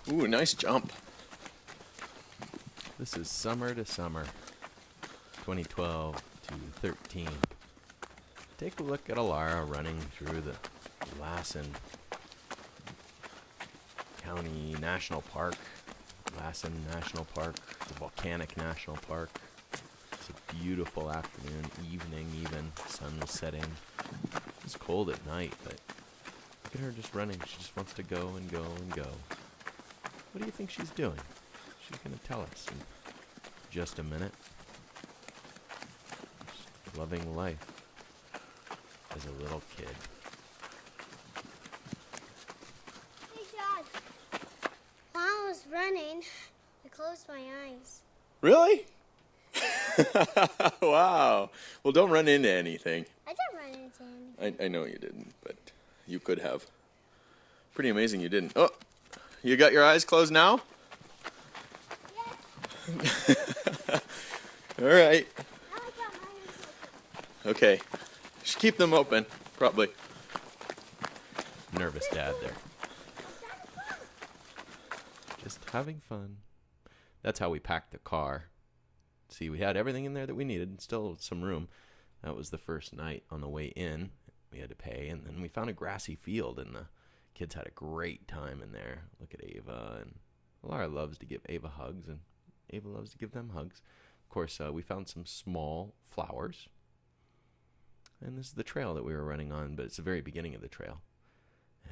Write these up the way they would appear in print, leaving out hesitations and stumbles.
Ooh, nice jump. This is summer to summer, 2012 to 13. Take a look at Alara running through the Lassen County National Park. Lassen National Park, it's a volcanic national park. It's a beautiful afternoon, evening even, sun was setting. It's cold at night, but look at her just running. She just wants to go and go and go. What do you think she's doing? She's going to tell us in just a minute. Just loving life as a little kid. Hey, Dad. While I was running, I closed my eyes. Really? Wow. Well, don't run into anything. I didn't run into anything. I know you didn't, but you could have. Pretty amazing you didn't. Oh, you got your eyes closed now? Yeah. All right. Now I got my eyes open. Okay. Just keep them open, probably. Nervous dad there. Just having fun. That's how we packed the car. See, we had everything in there that we needed, still some room. That was the first night on the way in. We had to pay, and then we found a grassy field, and the kids had a great time in there. Look at Ava, and Laura loves to give Ava hugs, and Ava loves to give them hugs. Of course, we found some small flowers, and this is the trail that we were running on, but it's the very beginning of the trail.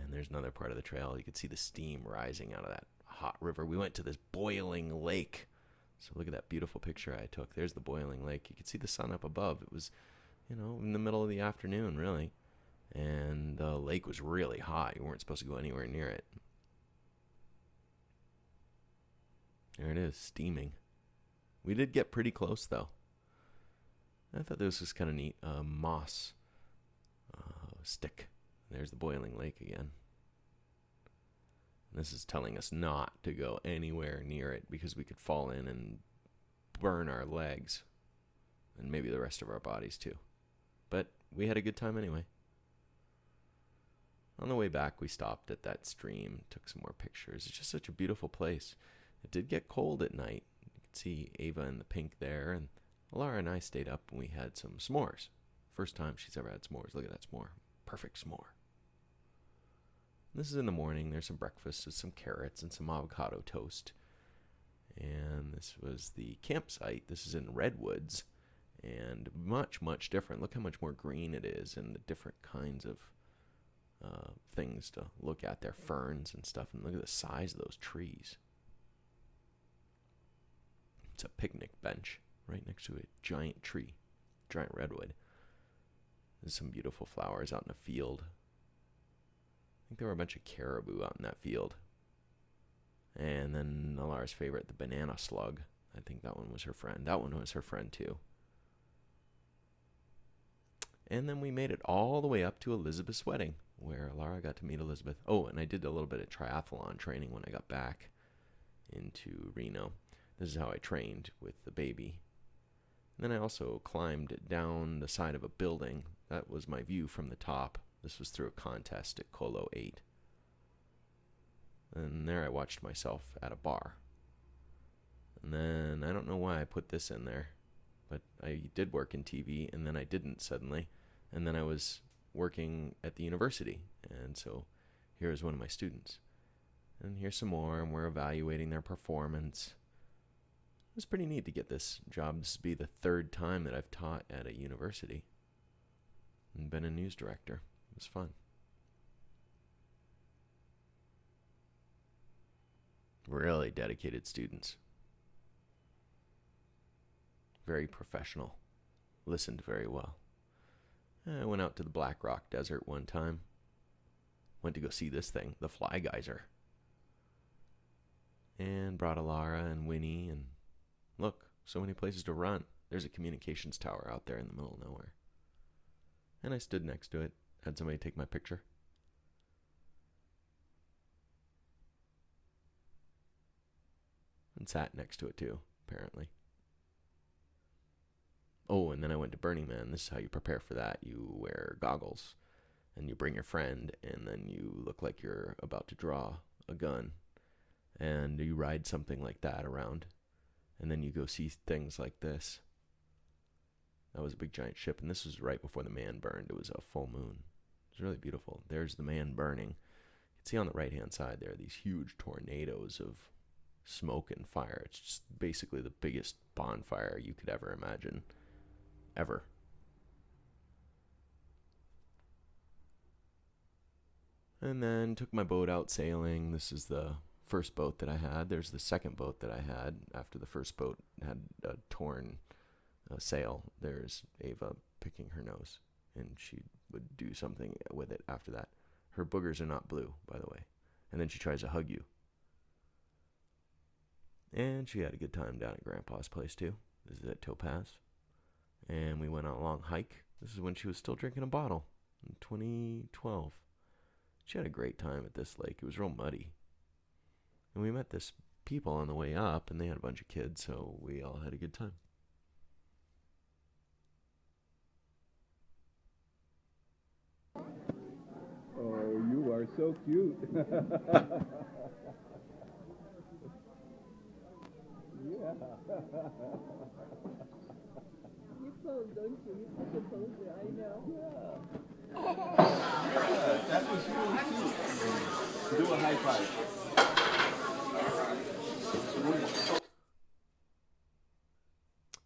And there's another part of the trail. You could see the steam rising out of that hot river. We went to this boiling lake. So look at that beautiful picture I took. There's the boiling lake. You could see the sun up above. It was, in the middle of the afternoon, really. And the lake was really hot. You weren't supposed to go anywhere near it. There it is, steaming. We did get pretty close, though. I thought this was kind of neat. Moss stick. There's the boiling lake again. This is telling us not to go anywhere near it because we could fall in and burn our legs and maybe the rest of our bodies too. But we had a good time anyway. On the way back, we stopped at that stream, took some more pictures. It's just such a beautiful place. It did get cold at night. You could see Ava in the pink there, and Laura and I stayed up and we had some s'mores. First time she's ever had s'mores. Look at that s'more. Perfect s'more. This is in the morning. There's some breakfast with some carrots and some avocado toast. And this was the campsite. This is in Redwoods. And much, much different. Look how much more green it is and the different kinds of things to look at there. Ferns and stuff. And look at the size of those trees. It's a picnic bench right next to a giant tree. Giant redwood. There's some beautiful flowers out in the field. I think there were a bunch of caribou out in that field. And then Alara's favorite, the banana slug. I think that one was her friend. That one was her friend too. And then we made it all the way up to Elizabeth's wedding, where Alara got to meet Elizabeth. Oh, and I did a little bit of triathlon training when I got back into Reno. This is how I trained with the baby. And then I also climbed down the side of a building. That was my view from the top. This was through a contest at Colo 8. And there I watched myself at a bar. And then I don't know why I put this in there, but I did work in TV, and then I didn't suddenly. And then I was working at the university, and so here's one of my students. And here's some more, and we're evaluating their performance. It was pretty neat to get this job. This will be the third time that I've taught at a university and been a news director. It was fun. Really dedicated students. Very professional. Listened very well. I went out to the Black Rock Desert one time. Went to go see this thing, the Fly Geyser. And brought Alara and Winnie, and look, so many places to run. There's a communications tower out there in the middle of nowhere. And I stood next to it. Had somebody take my picture. And sat next to it too, apparently. Oh, and then I went to Burning Man. This is how you prepare for that. You wear goggles, and you bring your friend, and then you look like you're about to draw a gun. And you ride something like that around, and then you go see things like this. That was a big giant ship, and this was right before the man burned. It was a full moon. It was really beautiful. There's the man burning. You can see on the right-hand side there are these huge tornadoes of smoke and fire. It's just basically the biggest bonfire you could ever imagine. Ever. And then took my boat out sailing. This is the first boat that I had. There's the second boat that I had after the first boat had a torn sail. There's Ava picking her nose, and she would do something with it after that. Her boogers are not blue, by the way. And then she tries to hug you. And she had a good time down at Grandpa's place, too. This is at Topaz. And we went on a long hike. This is when she was still drinking a bottle in 2012. She had a great time at this lake. It was real muddy. And we met this people on the way up, and they had a bunch of kids, so we all had a good time. Oh, you are so cute. Yeah. You pose, don't you? You put the pose there, I know. Yeah, that was really cute. Do a high five.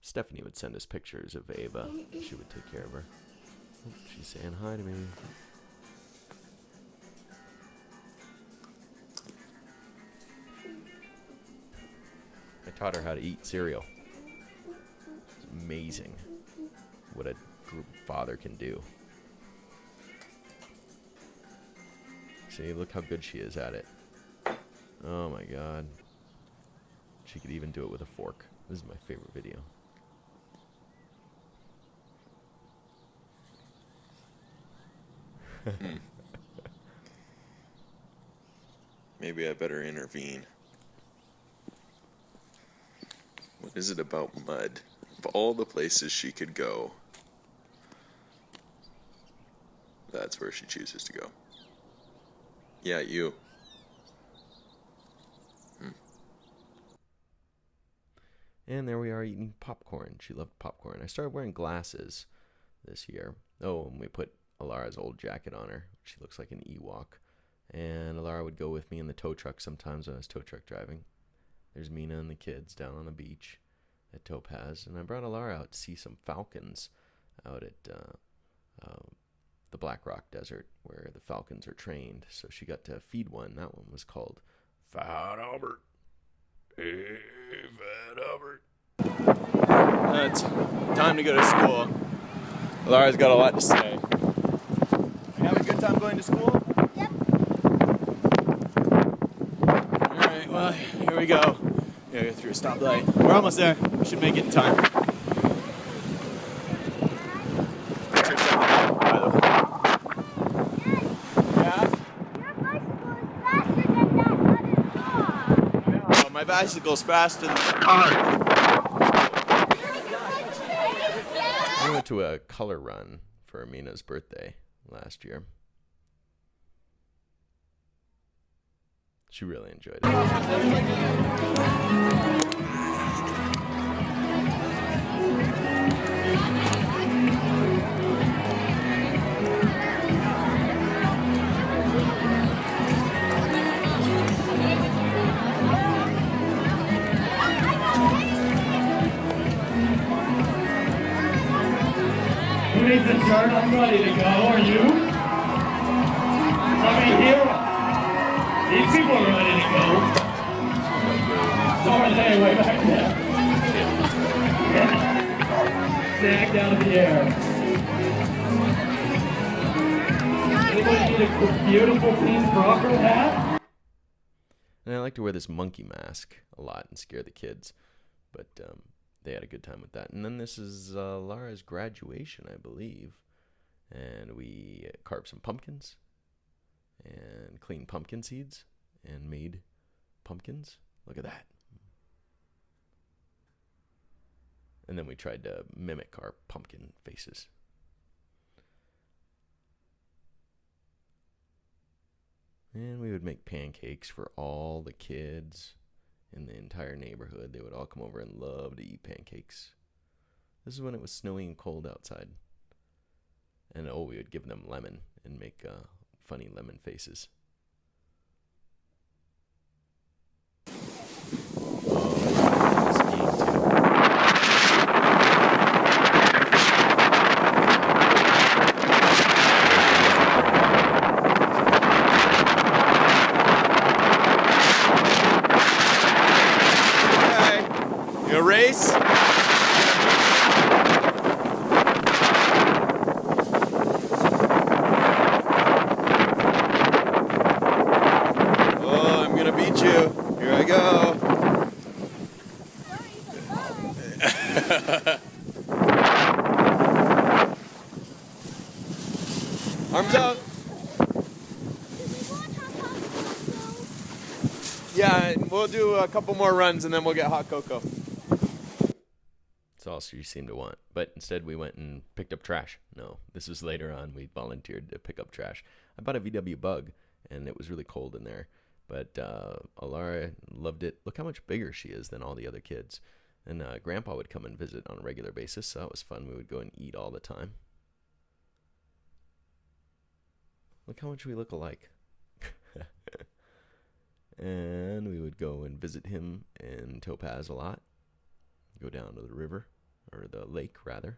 Stephanie would send us pictures of Ava. She would take care of her. Oh, she's saying hi to me. I taught her how to eat cereal. It's amazing what a father can do. See, look how good she is at it. Oh my God. She could even do it with a fork. This is my favorite video. Maybe I better intervene. What is it about mud? Of all the places she could go, that's where she chooses to go. Yeah, you. And there we are eating popcorn. She loved popcorn. I started wearing glasses this year. Oh, and we put Alara's old jacket on her. She looks like an Ewok. And Alara would go with me in the tow truck sometimes when I was tow truck driving. There's Mina and the kids down on the beach at Topaz. And I brought Alara out to see some falcons out at the Black Rock Desert where the falcons are trained. So she got to feed one. That one was called Fat Albert. Hey, Fat Albert. It's time to go to school. Lara's got a lot to say. You have a good time going to school? Yep. Alright, well, here we go. Gotta go through a stoplight. We're almost there. We should make it in time. My bicycle's faster than the car. We went to a color run for Amina's birthday last year. She really enjoyed it. Who needs a shirt? I'm ready to go. Are you? Let me hear it. These people are ready to go. So are they way back there. Snagged out of the air. Anybody need a beautiful pink Crocker hat? And I like to wear this monkey mask a lot and scare the kids. But they had a good time with that. And then this is Lara's graduation, I believe. And we carved some pumpkins and cleaned pumpkin seeds and made pumpkins. Look at that. And then we tried to mimic our pumpkin faces. And we would make pancakes for all the kids in the entire neighborhood. They would all come over and love to eat pancakes. This is when it was snowy and cold outside. And we would give them lemon and make funny lemon faces. Skiing too. You a race? Oh, I'm gonna beat you. Here I go. Arms out. Yeah, we'll do a couple more runs and then we'll get hot cocoa. That's all she seemed to want. But instead we went and picked up trash. No, this was later on. We volunteered to pick up trash. I bought a VW Bug, and it was really cold in there. But Alara loved it. Look how much bigger she is than all the other kids. And Grandpa would come and visit on a regular basis, so that was fun. We would go and eat all the time. Look how much we look alike. And we would go and visit him in Topaz a lot. Go down to the river, or the lake, rather.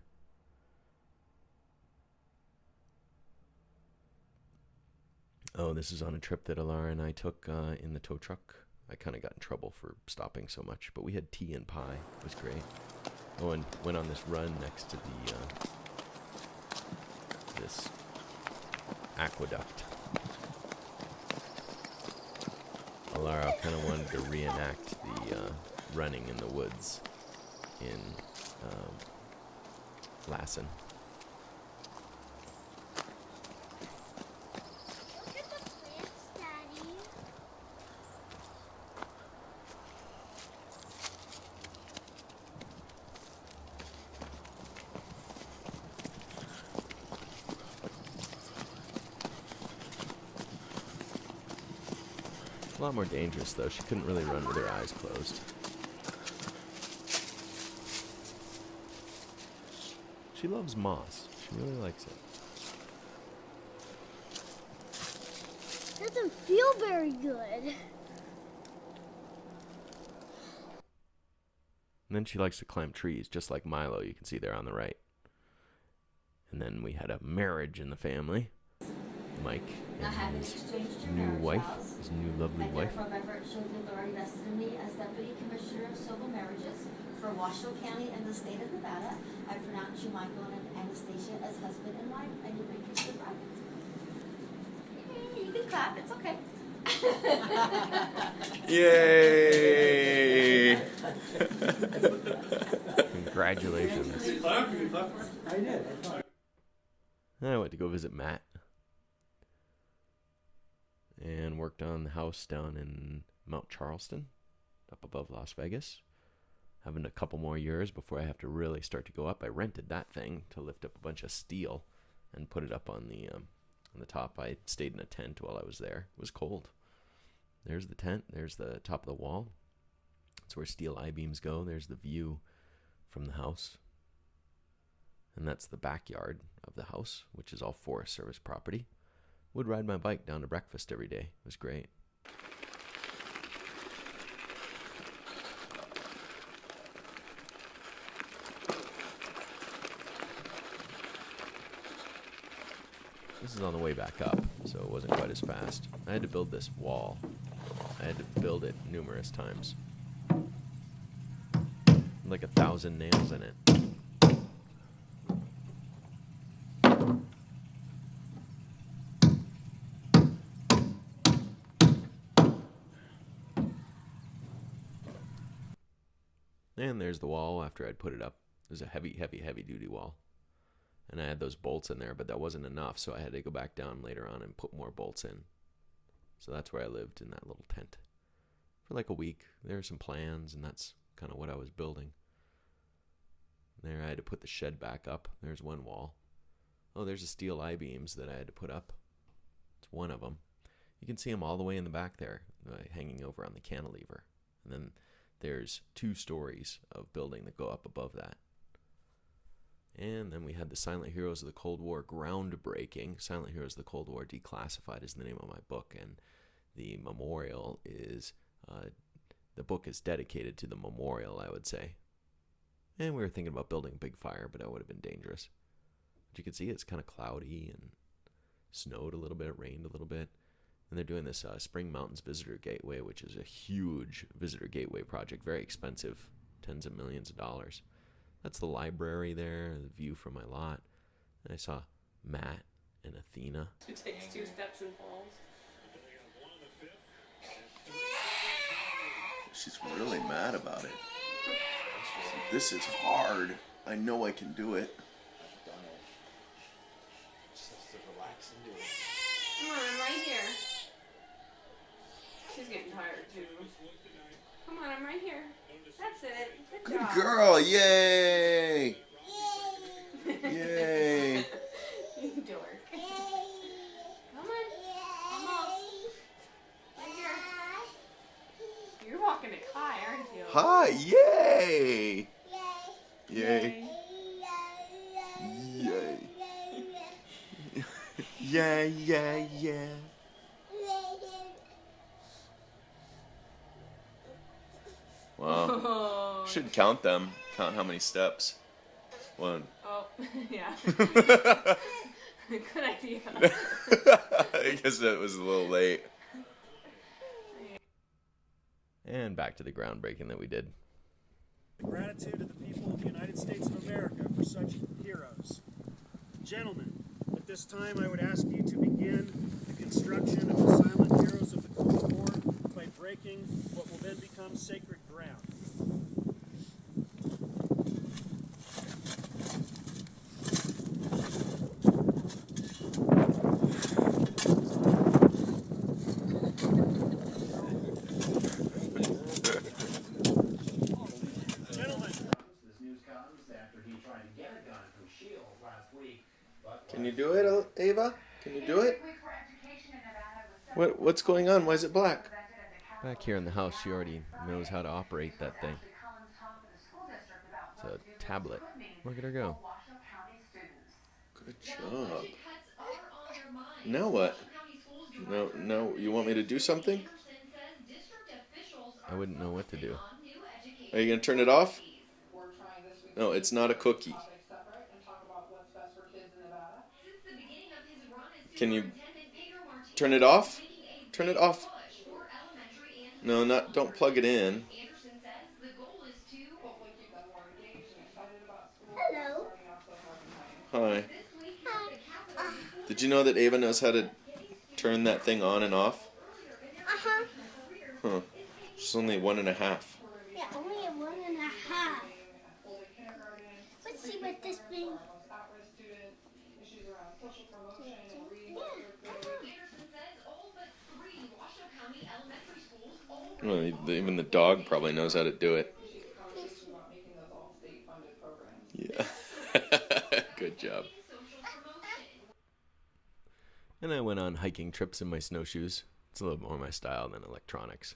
Oh, this is on a trip that Alara and I took in the tow truck. I kind of got in trouble for stopping so much, but we had tea and pie. It was great. Oh, and went on this run next to the this aqueduct. Alara kind of wanted to reenact the running in the woods in Lassen. Look at the plants, Daddy. A lot more dangerous, though. She couldn't really run with her eyes closed. She loves moss. She really likes it. Doesn't feel very good. And then she likes to climb trees, just like Milo, you can see there on the right. And then we had a marriage in the family. Mike and his new wife, his new lovely wife. Therefore, by virtue of the authority vested in me as Deputy Commissioner of Civil Marriages for Washoe County and the state of Nevada, I pronounce you, Michael and Anastasia, as husband and wife, and you may kiss the bride. Hey, you can clap, it's okay. Yay! Congratulations. I did. I went to go visit Matt. And worked on the house down in Mount Charleston, up above Las Vegas. Having a couple more years before I have to really start to go up. I rented that thing to lift up a bunch of steel and put it up on the top. I stayed in a tent while I was there. It was cold. There's the tent. There's the top of the wall. That's where steel I-beams go. There's the view from the house. And that's the backyard of the house, which is all Forest Service property. Would ride my bike down to breakfast every day. It was great. This is on the way back up, so it wasn't quite as fast. I had to build this wall. I had to build it numerous times. Like 1,000 nails in it. And there's the wall after I'd put it up. It was a heavy, heavy, heavy duty wall. And I had those bolts in there, but that wasn't enough, so I had to go back down later on and put more bolts in. So that's where I lived, in that little tent. For like a week. There were some plans, and that's kind of what I was building. There I had to put the shed back up. There's one wall. Oh, there's the steel I-beams that I had to put up. It's one of them. You can see them all the way in the back there, hanging over on the cantilever. And then there's 2 stories of building that go up above that. And then we had the Silent Heroes of the Cold War groundbreaking. Silent Heroes of the Cold War Declassified is the name of my book, and the memorial is, the book is dedicated to the memorial, I would say. And we were thinking about building a big fire, but that would have been dangerous. But you can see it's kind of cloudy and snowed a little bit, rained a little bit. And they're doing this Spring Mountains Visitor Gateway, which is a huge visitor gateway project, very expensive, tens of millions of dollars. That's the library there, the view from my lot. And I saw Matt and Athena. She takes 2 steps and falls. She's really mad about it. This is hard. I know I can do it. Come on, I'm right here. She's getting tired too. Come on, I'm right here. That's it. Good job. Good girl. Yay. Yay. You dork. Come on. Almost. Right here. You're walking it high, aren't you? Hi. Yay. Yay. Yay. Yeah, yeah, yeah. Wow. Should count them. Count how many steps. 1. Oh, yeah. Good idea. I guess that was a little late. And back to the groundbreaking that we did. Gratitude to the people of the United States of America for such heroes. Gentlemen, at this time I would ask you to begin the construction of the Silent Heroes of the Cold War by breaking what will then become sacred ground. Can you do it, Ava? Can you do it? What's going on? Why is it black? Back here in the house, she already knows how to operate that thing. It's a tablet. Look at her go. Good job. Now what? No, you want me to do something? I wouldn't know what to do. Are you going to turn it off? No, it's not a cookie. Can you turn it off? Turn it off. No, don't plug it in. Hello. Hi. Did you know that Ava knows how to turn that thing on and off? Uh-huh. Huh. She's only 1.5. Yeah, only 1.5. Let's see what this means. Well, even the dog probably knows how to do it. Yeah. Good job. And I went on hiking trips in my snowshoes. It's a little more my style than electronics.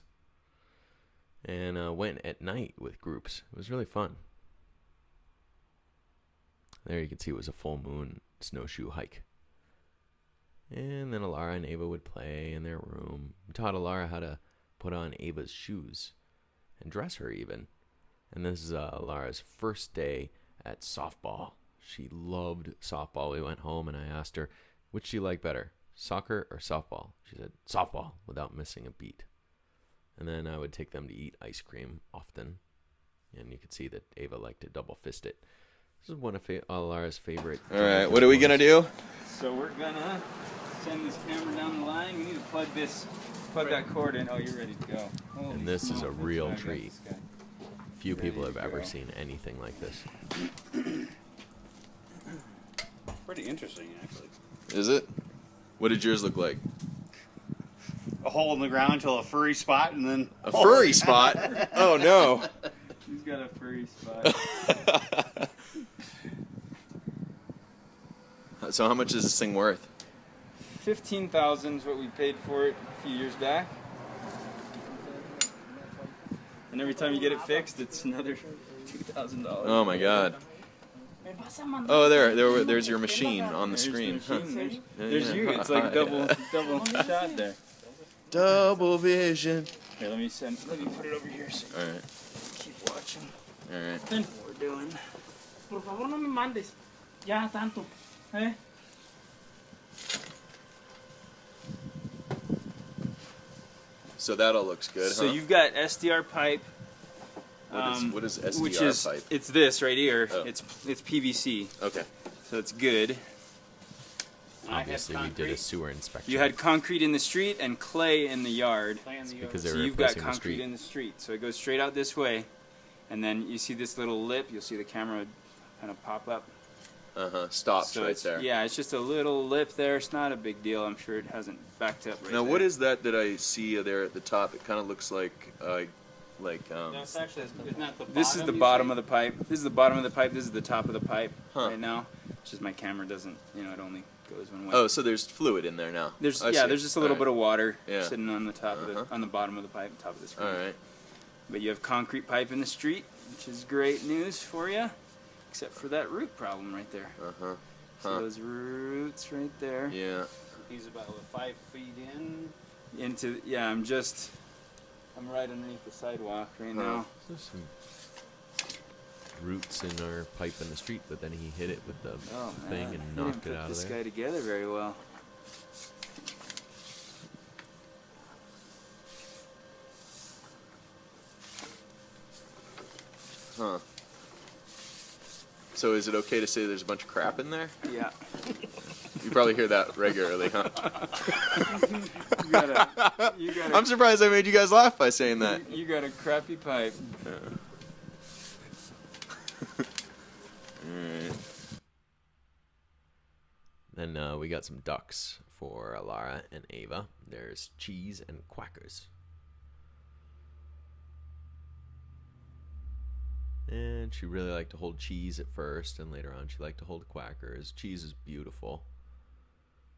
And went at night with groups. It was really fun. There you can see it was a full moon snowshoe hike. And then Alara and Ava would play in their room. We taught Alara how to put on Ava's shoes and dress her even. And this is Alara's first day at softball. She loved softball. We went home and I asked her, which she liked better, soccer or softball? She said, softball, without missing a beat. And then I would take them to eat ice cream often. And you could see that Ava liked to double fist it. This is one of Alara's favorite. All right, what are we going to do? So we're gonna send this camera down the line. We need to plug that cord in. Oh, you're ready to go. Holy And this is a smokes, real I got treat. this guy. Few people have Ready to ever go. seen anything like this. Pretty interesting, actually. Is it? What did yours look like? A hole in the ground until a furry spot, and then A furry spot? Oh, no. He's got a furry spot. So how much is this thing worth? $15,000 is what we paid for it a few years back. And every time you get it fixed, it's another $2,000. Oh my God. Oh, there's your machine on the screen. There's you. It's like double shot there. Double vision. Here, let me put it over here so All right. keep watching. All right. What we're doing. Por favor, no me mandes. Ya tanto. So that all looks good, So huh? you've got SDR pipe. What is SDR which is, pipe? It's this right here. Oh. It's PVC. Okay. So it's good. Obviously, we did a sewer inspection. You had concrete in the street and clay in the yard. because they So were you've got replacing the concrete street. in the street. So it goes straight out this way. And then you see this little lip. You'll see the camera kind of pop up. Stops So right it's, there. yeah, it's just a little lip there. It's not a big deal. I'm sure it hasn't backed up right Now, there. what is that I see there at the top? It kind of looks like That's actually, isn't that the bottom? This is the bottom of the pipe. This is the bottom of the pipe. This is the top of the pipe Huh. right now. It's just my camera doesn't, it only goes one way. Oh, so there's fluid in there now. There's I see. there's just a little All bit of water Yeah. sitting on the top of the on the bottom of the pipe, top of the screen. All right. But you have concrete pipe in the street, which is great news for you, except for that root problem right there. See those roots right there? Yeah. He's about 5 feet in. I'm right underneath the sidewalk right now. There's some roots in our pipe in the street, but then he hit it with the thing and He knocked didn't it out put of this there. guy together very well. Huh. So is it okay to say there's a bunch of crap in there? Yeah. You probably hear that regularly, huh? You got I'm surprised I made you guys laugh by saying that. You got a crappy pipe. Alright. Then we got some ducks for Lara and Ava. There's cheese and quackers. And she really liked to hold cheese at first, and later on she liked to hold quackers. Cheese is beautiful.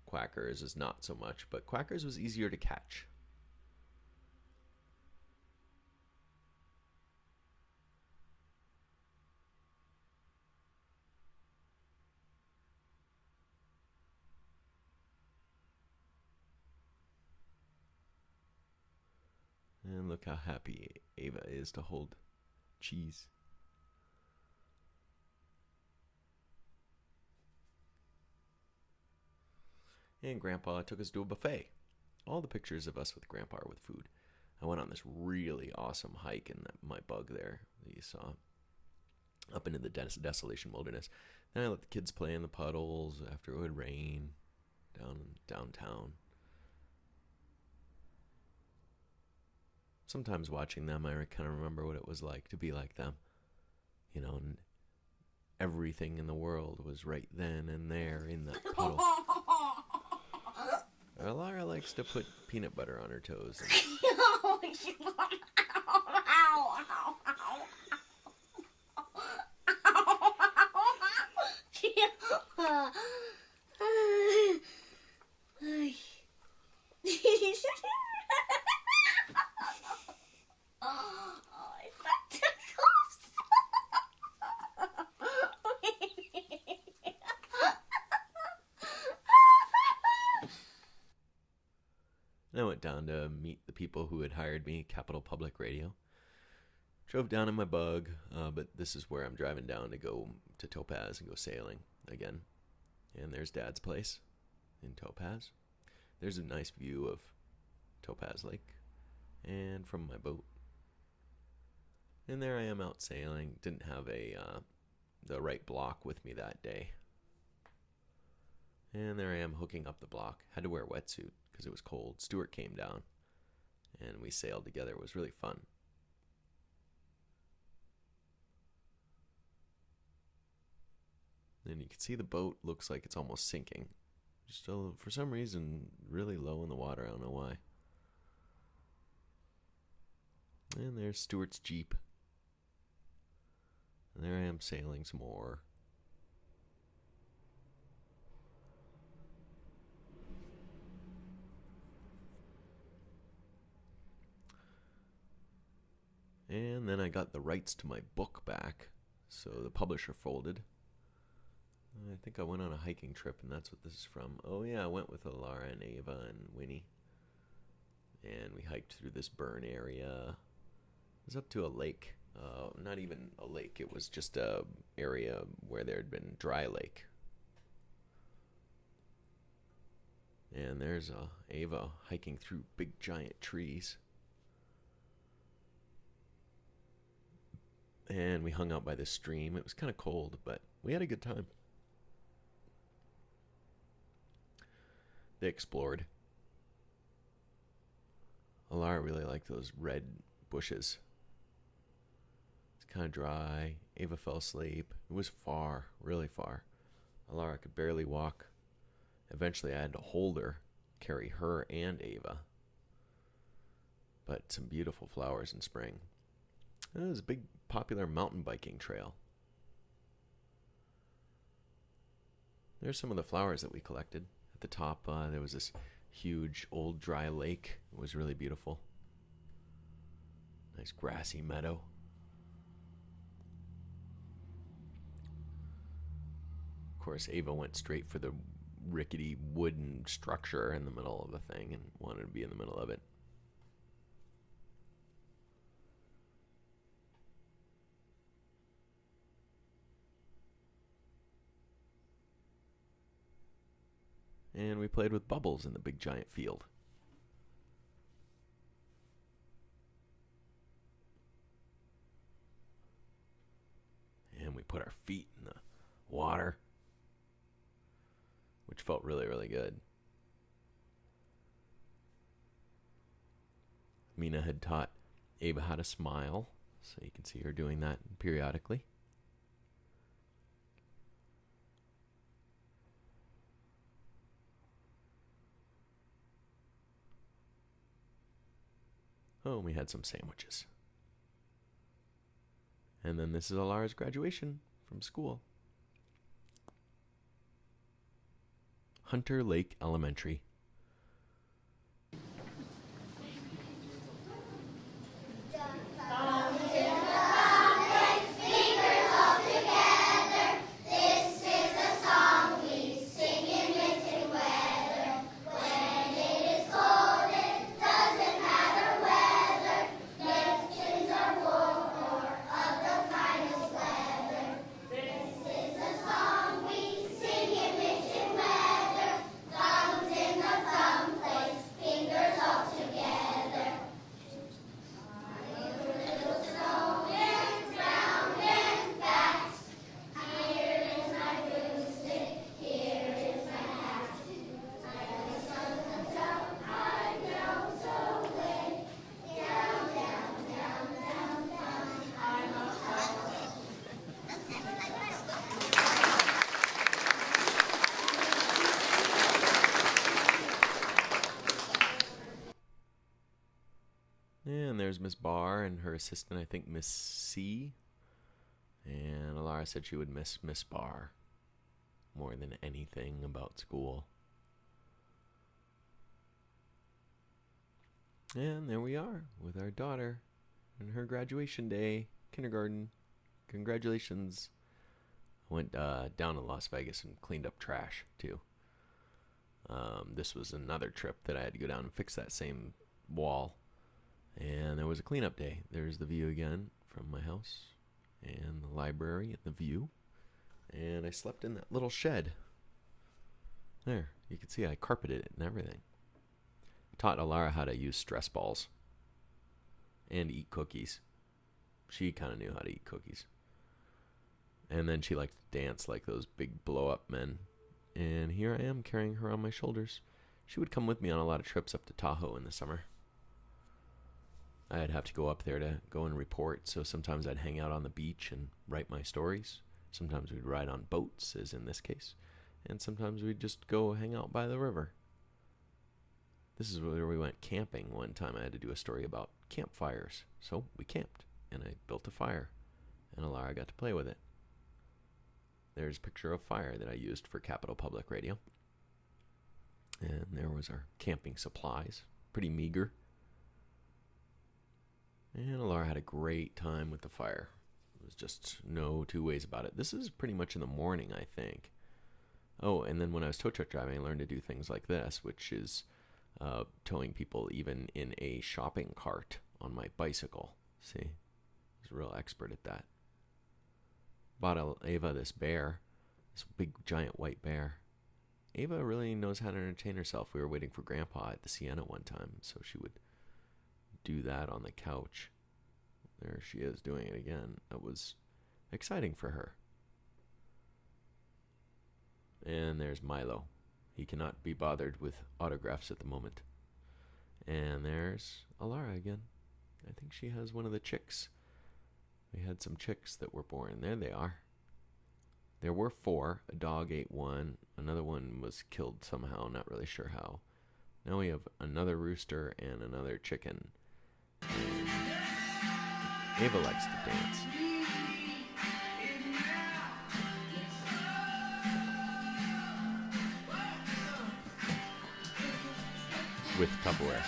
Quackers is not so much, but quackers was easier to catch. And look how happy Ava is to hold cheese. And Grandpa took us to a buffet. All the pictures of us with Grandpa are with food. I went on this really awesome hike in my bug there that you saw, up into the desolation wilderness. Then I let the kids play in the puddles after it would rain downtown. Sometimes watching them, I kind of remember what it was like to be like them. And everything in the world was right then and there in that puddle. Lara likes to put peanut butter on her toes. I went down to meet the people who had hired me, Capital Public Radio. Drove down in my bug, but this is where I'm driving down to go to Topaz and go sailing again. And there's Dad's place in Topaz. There's a nice view of Topaz Lake and from my boat. And there I am out sailing. Didn't have the right block with me that day. And there I am hooking up the block. Had to wear a wetsuit because it was cold. Stuart came down and we sailed together. It was really fun. And you can see the boat looks like it's almost sinking. Still, for some reason, really low in the water. I don't know why. And there's Stuart's Jeep. And there I am sailing some more. And then I got the rights to my book back, so the publisher folded. I think I went on a hiking trip, and that's what this is from. Oh yeah, I went with Alara and Ava and Winnie. And we hiked through this burn area. It was up to a lake. Not even a lake, it was just a area where there had been dry lake. And there's Ava hiking through big giant trees. And we hung out by the stream. It was kind of cold, but we had a good time. They explored. Alara really liked those red bushes. It's kind of dry. Ava fell asleep. It was far, really far. Alara could barely walk. Eventually I had to hold her, carry her and Ava. But some beautiful flowers in spring. It was a big popular mountain biking trail. There's some of the flowers that we collected. At the top there was this huge old dry lake. It was really beautiful. Nice grassy meadow. Of course, Ava went straight for the rickety wooden structure in the middle of the thing and wanted to be in the middle of it. And we played with bubbles in the big giant field. And we put our feet in the water, which felt really, really good. Mina had taught Ava how to smile, so you can see her doing that periodically. Oh, and we had some sandwiches. And then this is Alara's graduation from school. Hunter Lake Elementary. And there's Miss Barr and her assistant, I think Miss C. And Alara said she would miss Miss Barr more than anything about school. And there we are with our daughter and her graduation day, kindergarten. Congratulations. I went down to Las Vegas and cleaned up trash too. This was another trip that I had to go down and fix that same wall. And there was a cleanup day. There's the view again from my house and the library and the view. And I slept in that little shed. There, you can see I carpeted it and everything. I taught Alara how to use stress balls and eat cookies. She kind of knew how to eat cookies. And then she liked to dance like those big blow-up men. And here I am carrying her on my shoulders. She would come with me on a lot of trips up to Tahoe in the summer. I'd have to go up there to go and report, so sometimes I'd hang out on the beach and write my stories. Sometimes we'd ride on boats, as in this case, and sometimes we'd just go hang out by the river. This is where we went camping one time. I had to do a story about campfires, so we camped, and I built a fire, and Alara got to play with it. There's a picture of fire that I used for Capital Public Radio. And there was our camping supplies, pretty meager. And Laura had a great time with the fire. There was just no two ways about it. This is pretty much in the morning, I think. Oh, and then when I was tow truck driving, I learned to do things like this, which is towing people even in a shopping cart on my bicycle. See? I was a real expert at that. Bought Ava this bear, this big giant white bear. Ava really knows how to entertain herself. We were waiting for Grandpa at the Sienna one time, so she would do that on the couch. There she is doing it again. That was exciting for her. And there's Milo. He cannot be bothered with autographs at the moment. And there's Alara again. I think she has one of the chicks. We had some chicks that were born. There they are. There were 4. A dog ate one. Another one was killed somehow. Not really sure how. Now we have another rooster and another chicken. And Ava likes to dance. With Tupperware.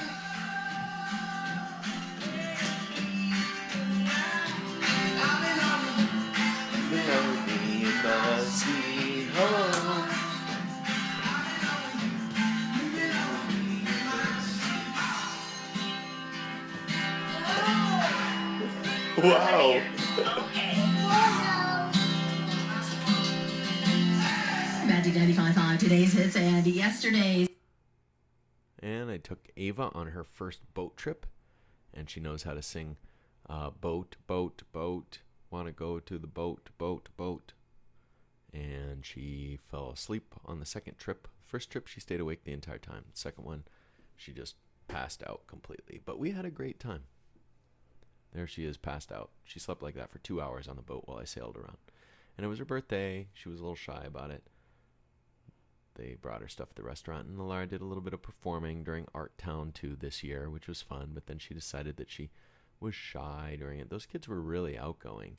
Wow. Magic 95.5, today's hits and yesterday's. And I took Ava on her first boat trip, and she knows how to sing boat, boat, boat, want to go to the boat, boat, boat. And she fell asleep on the second trip. First trip, she stayed awake the entire time. The second one, she just passed out completely. But we had a great time. There she is, passed out. She slept like that for 2 hours on the boat while I sailed around. And it was her birthday. She was a little shy about it. They brought her stuff at the restaurant, and Laura did a little bit of performing during Art Town 2 this year, which was fun, but then she decided that she was shy during it. Those kids were really outgoing,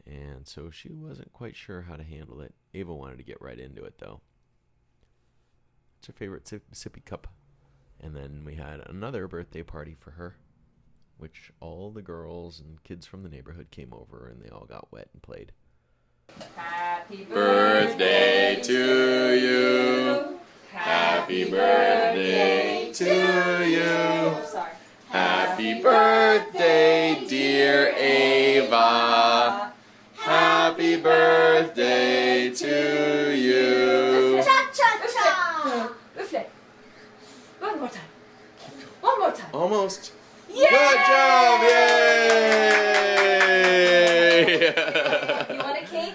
and so she wasn't quite sure how to handle it. Ava wanted to get right into it, though. It's her favorite sippy cup. And then we had another birthday party for her, which all the girls and kids from the neighborhood came over, and they all got wet and played. Happy Birthday to you. Happy birthday to you. Sorry. Happy birthday, dear Ava. Happy birthday to you. Cha-cha-cha! Reflect. One more time. One more time. Almost. Yay! Good job! Yay! You want a cake?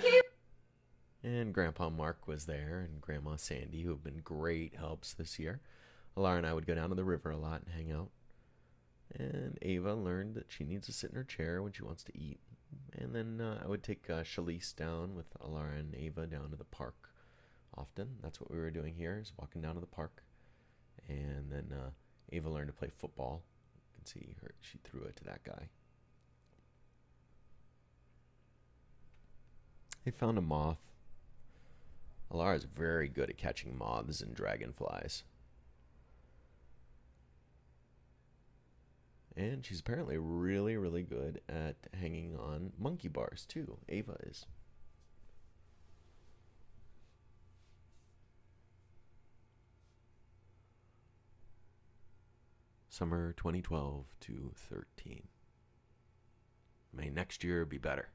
And Grandpa Mark was there, and Grandma Sandy, who have been great helps this year. Alara and I would go down to the river a lot and hang out. And Ava learned that she needs to sit in her chair when she wants to eat. And then I would take Shalise down with Alara and Ava down to the park often. That's what we were doing here, is walking down to the park. And then Ava learned to play football. You can see her; she threw it to that guy. They found a moth. Alara is very good at catching moths and dragonflies. And she's apparently really, really good at hanging on monkey bars, too. Ava is. Summer 2012 to 13. May next year be better.